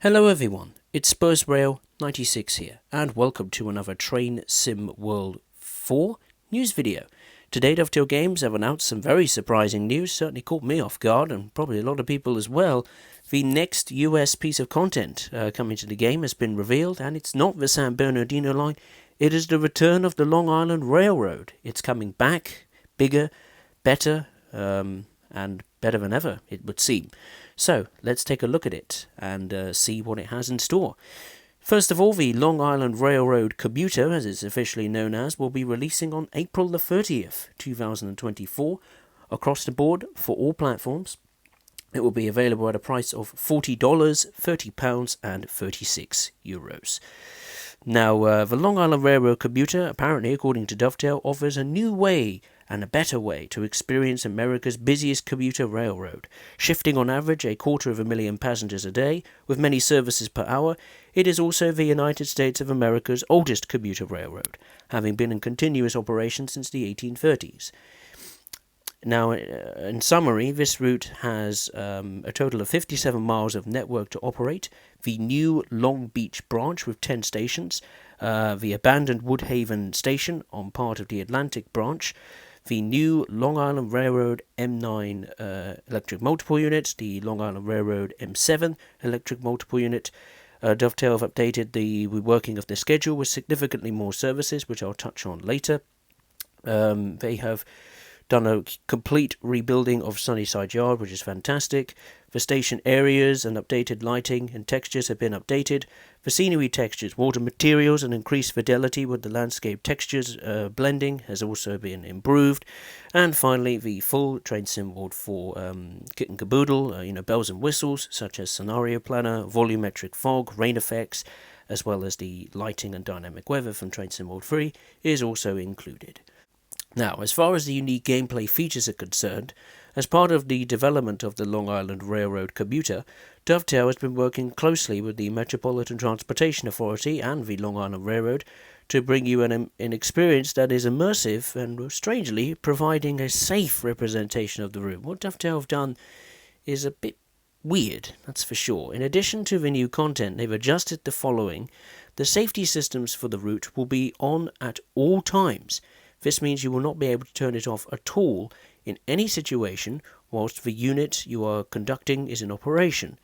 Hello everyone, it's SpursRail96 here, and welcome to another Train Sim World 4 news video. Today Dovetail Games have announced some very surprising news, certainly caught me off guard, and probably a lot of people as well. The next US piece of content coming to the game has been revealed, and it's not the San Bernardino line, it is the return of the Long Island Railroad. It's coming back, bigger, better, and better than ever, it would seem. So, let's take a look at it and see what it has in store. First of all, the Long Island Railroad Commuter, as it's officially known as, will be releasing on April the 30th, 2024, across the board for all platforms. It will be available at a price of $40, £30 and €36. Now, the Long Island Railroad Commuter, apparently, according to Dovetail, offers a new way and a better way to experience America's busiest commuter railroad. Shifting on average 250,000 passengers a day, with many services per hour, it is also the United States of America's oldest commuter railroad, having been in continuous operation since the 1830s. Now, in summary, this route has a total of 57 miles of network to operate, the new Long Beach branch with 10 stations, the abandoned Woodhaven station on part of the Atlantic branch, the new Long Island Railroad M9 electric multiple unit, the Long Island Railroad M7 electric multiple unit. Dovetail have updated the working of the schedule with significantly more services, which I'll touch on later. They have done a complete rebuilding of Sunnyside Yard, which is fantastic. The station areas and updated lighting and textures have been updated. The scenery textures, water materials and increased fidelity with the landscape textures blending has also been improved. And finally, the full Train Sim World 4 kit and caboodle, bells and whistles such as scenario planner, volumetric fog, rain effects, as well as the lighting and dynamic weather from Train Sim World 3 is also included. Now, as far as the unique gameplay features are concerned, as part of the development of the Long Island Railroad Commuter, Dovetail has been working closely with the Metropolitan Transportation Authority and the Long Island Railroad to bring you an experience that is immersive and, strangely, providing a safe representation of the route. What Dovetail have done is a bit weird, that's for sure. In addition to the new content, they've adjusted the following. The safety systems for the route will be on at all times. This means you will not be able to turn it off at all in any situation whilst the unit you are conducting is in operation.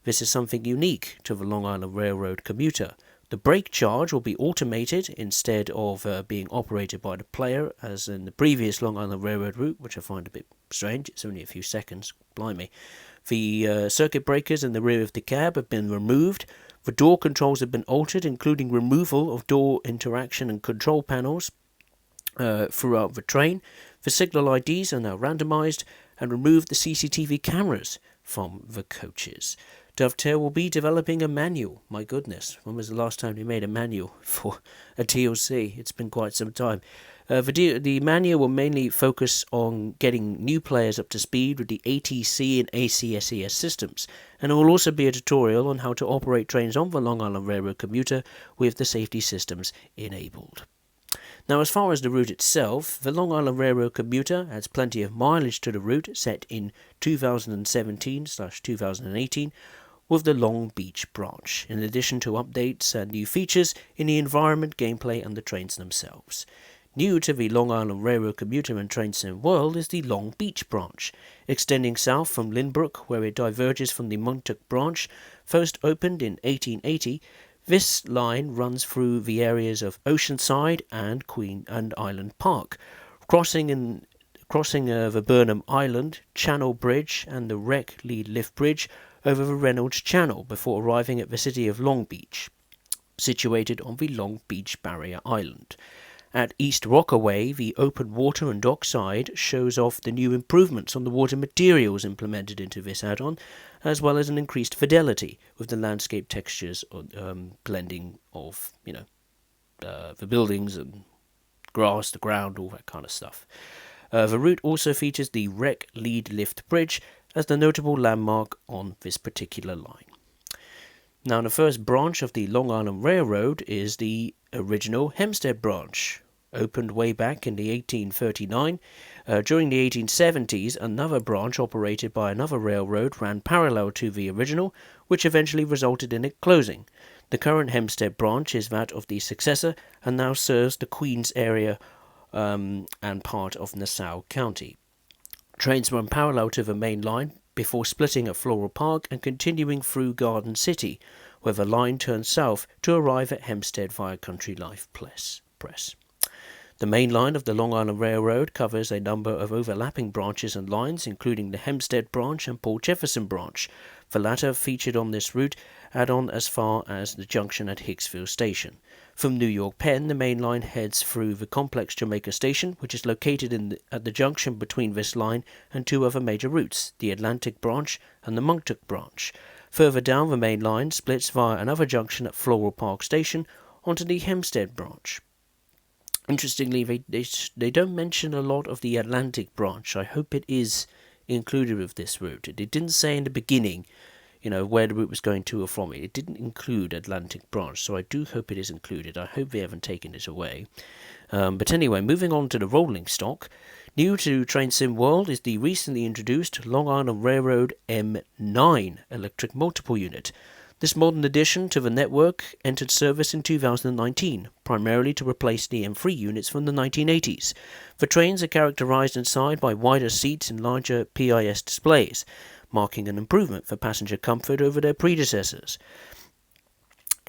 This is something unique to the Long Island Railroad Commuter. The brake charge will be automated instead of being operated by the player, as in the previous Long Island Railroad route, which I find a bit strange. It's only a few seconds, blimey. The circuit breakers in the rear of the cab have been removed. The door controls have been altered, including removal of door interaction and control panels throughout the train. The signal IDs are now randomized and removed the CCTV cameras from the coaches. Dovetail will be developing a manual. My goodness, when was the last time we made a manual for a TLC? It's been quite some time. The manual will mainly focus on getting new players up to speed with the ATC and ACSES systems, and there will also be a tutorial on how to operate trains on the Long Island Railroad Commuter with the safety systems enabled. Now, as far as the route itself, the Long Island Railroad Commuter adds plenty of mileage to the route set in 2017/2018 with the Long Beach branch, in addition to updates and new features in the environment, gameplay and the trains themselves. New to the Long Island Railroad Commuter and Train Sim World is the Long Beach branch, extending south from Lynbrook, where it diverges from the Montauk branch, first opened in 1880. This line runs through the areas of Oceanside and Queen and Island Park, crossing the Burnham Island Channel Bridge and the Wreck Lead Lift Bridge over the Reynolds Channel before arriving at the city of Long Beach, situated on the Long Beach Barrier Island. At East Rockaway, the open water and dock side shows off the new improvements on the water materials implemented into this add-on, as well as an increased fidelity with the landscape textures blending of, the buildings and grass, the ground, all that kind of stuff. The route also features the Wreck Lead Lift Bridge as the notable landmark on this particular line. Now, the first branch of the Long Island Railroad is the original Hempstead branch, opened way back in the 1839. During the 1870s, another branch operated by another railroad ran parallel to the original, which eventually resulted in it closing. The current Hempstead branch is that of the successor and now serves the Queens area and part of Nassau County. Trains run parallel to the main line before splitting at Floral Park and continuing through Garden City, where the line turns south to arrive at Hempstead via Country Life Press. The main line of the Long Island Railroad covers a number of overlapping branches and lines, including the Hempstead branch and Port Jefferson branch. The latter, featured on this route, add on as far as the junction at Hicksville Station. From New York Penn, the main line heads through the complex Jamaica Station, which is located at the junction between this line and two other major routes, the Atlantic branch and the Montauk branch. Further down, the main line splits via another junction at Floral Park Station onto the Hempstead branch. Interestingly, they don't mention a lot of the Atlantic branch. I hope it is included with this route. It didn't say in the beginning, where the route was going to or from. It didn't include Atlantic branch, so I do hope it is included. I hope they haven't taken it away. But anyway, moving on to the rolling stock. New to Train Sim World is the recently introduced Long Island Railroad M9 electric multiple unit. This modern addition to the network entered service in 2019, primarily to replace the M3 units from the 1980s. The trains are characterized inside by wider seats and larger PIS displays, marking an improvement for passenger comfort over their predecessors.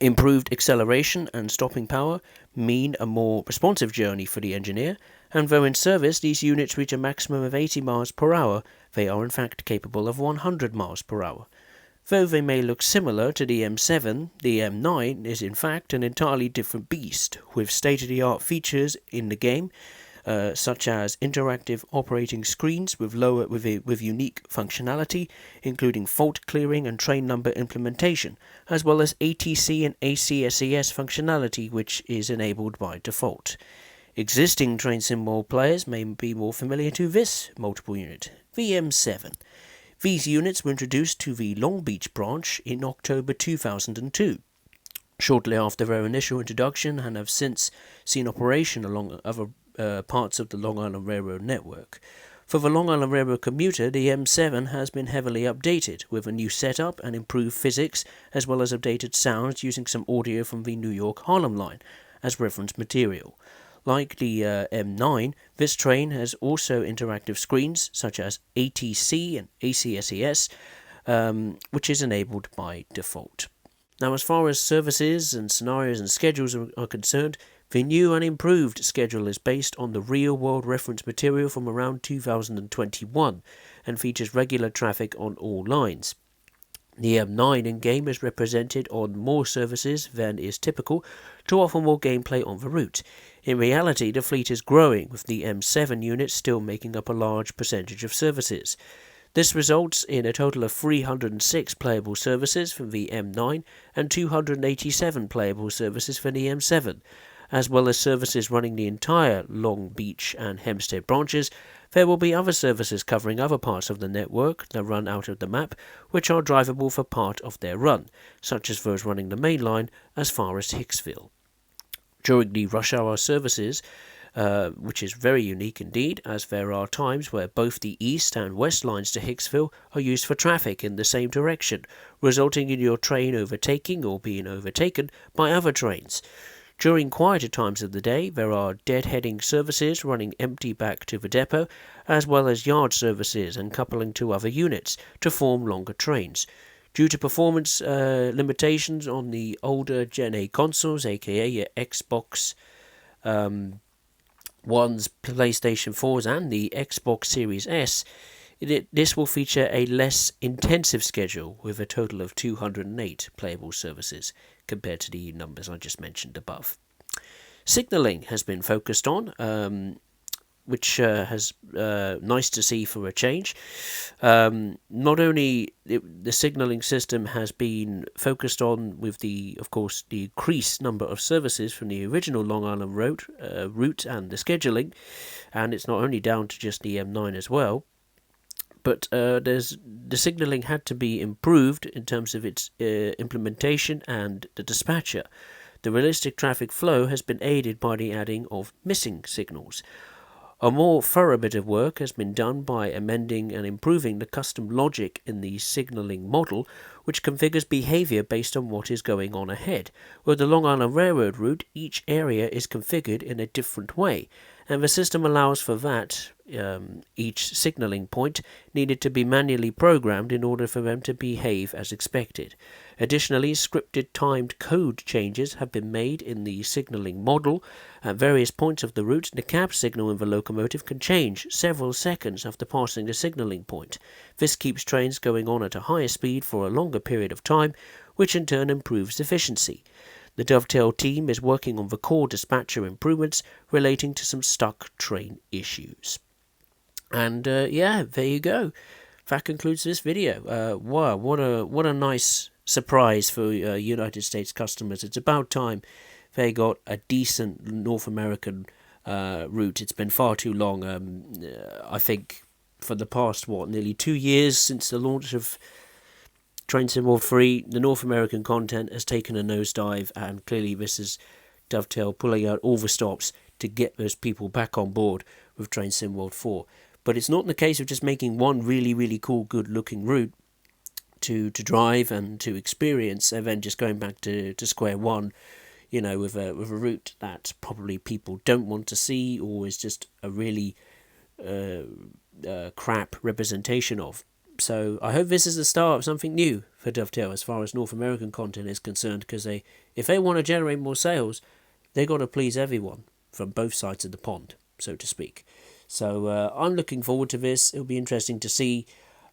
Improved acceleration and stopping power mean a more responsive journey for the engineer, and though in service these units reach a maximum of 80 miles per hour, they are in fact capable of 100 miles per hour. Though they may look similar to the M7, the M9 is in fact an entirely different beast, with state-of-the-art features in the game, such as interactive operating screens with unique functionality, including fault clearing and train number implementation, as well as ATC and ACSES functionality, which is enabled by default. Existing Train Sim World players may be more familiar to this multiple unit, the M7. These units were introduced to the Long Beach branch in October 2002, shortly after their initial introduction, and have since seen operation along other parts of the Long Island Railroad network. For the Long Island Railroad Commuter, the M7 has been heavily updated, with a new setup and improved physics, as well as updated sounds using some audio from the New York Harlem line as reference material. Like the M9, this train has also interactive screens such as ATC and ACSES, which is enabled by default. Now, as far as services and scenarios and schedules are concerned, the new and improved schedule is based on the real-world reference material from around 2021 and features regular traffic on all lines. The M9 in-game is represented on more services than is typical to offer more gameplay on the route. In reality, the fleet is growing, with the M7 units still making up a large percentage of services. This results in a total of 306 playable services for the M9 and 287 playable services for the M7. As well as services running the entire Long Beach and Hempstead branches, there will be other services covering other parts of the network that run out of the map, which are drivable for part of their run, such as those running the main line as far as Hicksville. During the rush hour services, which is very unique indeed, as there are times where both the east and west lines to Hicksville are used for traffic in the same direction, resulting in your train overtaking or being overtaken by other trains. During quieter times of the day, there are deadheading services running empty back to the depot, as well as yard services and coupling to other units to form longer trains. Due to performance limitations on the older Gen A consoles, aka your Xbox Ones, PlayStation 4s, and the Xbox Series S, this will feature a less intensive schedule with a total of 208 playable services compared to the numbers I just mentioned above. Signalling has been focused on, which has nice to see for a change. Not only the signalling system has been focused on with the increased number of services from the original Long Island route and the scheduling, and it's not only down to just the M9 as well, but the signalling had to be improved in terms of its implementation and the dispatcher. The realistic traffic flow has been aided by the adding of missing signals. A more thorough bit of work has been done by amending and improving the custom logic in the signalling model, which configures behavior based on what is going on ahead. With the Long Island Railroad route, each area is configured in a different way, and the system allows for that. Each signalling point needed to be manually programmed in order for them to behave as expected. Additionally, scripted timed code changes have been made in the signalling model. At various points of the route, the cab signal in the locomotive can change several seconds after passing the signalling point. This keeps trains going on at a higher speed for a longer period of time, which in turn improves efficiency. The Dovetail team is working on the core dispatcher improvements relating to some stuck train issues. And yeah, there you go. That concludes this video. Wow, what a nice surprise for United States customers. It's about time they got a decent North American route. It's been far too long. I think for the past, nearly 2 years since the launch of Train Sim World 3, the North American content has taken a nosedive, and clearly this is Dovetail pulling out all the stops to get those people back on board with Train Sim World 4. But it's not the case of just making one really, really cool, good-looking route to drive and to experience, and then just going back to square one, with a route that probably people don't want to see, or is just a really crap representation of. So I hope this is the start of something new for Dovetail as far as North American content is concerned, because if they want to generate more sales, they got to please everyone from both sides of the pond, so to speak. So I'm looking forward to this. It'll be interesting to see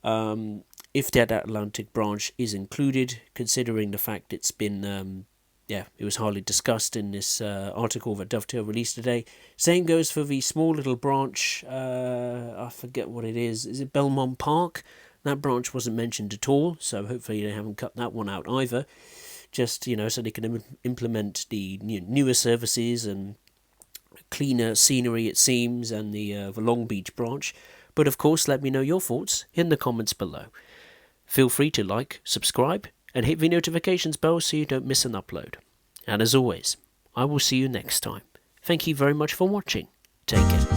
if that Atlantic branch is included, considering the fact it's been, it was hardly discussed in this article that Dovetail released today. Same goes for the small little branch, I forget what it is. Is it Belmont Park? That branch wasn't mentioned at all, so hopefully they haven't cut that one out either. Just, so they can implement the newer services and cleaner scenery, it seems, and the Long Beach branch. But of course, let me know your thoughts in the comments below. Feel free to like, subscribe, and hit the notifications bell so you don't miss an upload. And as always, I will see you next time. Thank you very much for watching. Take care.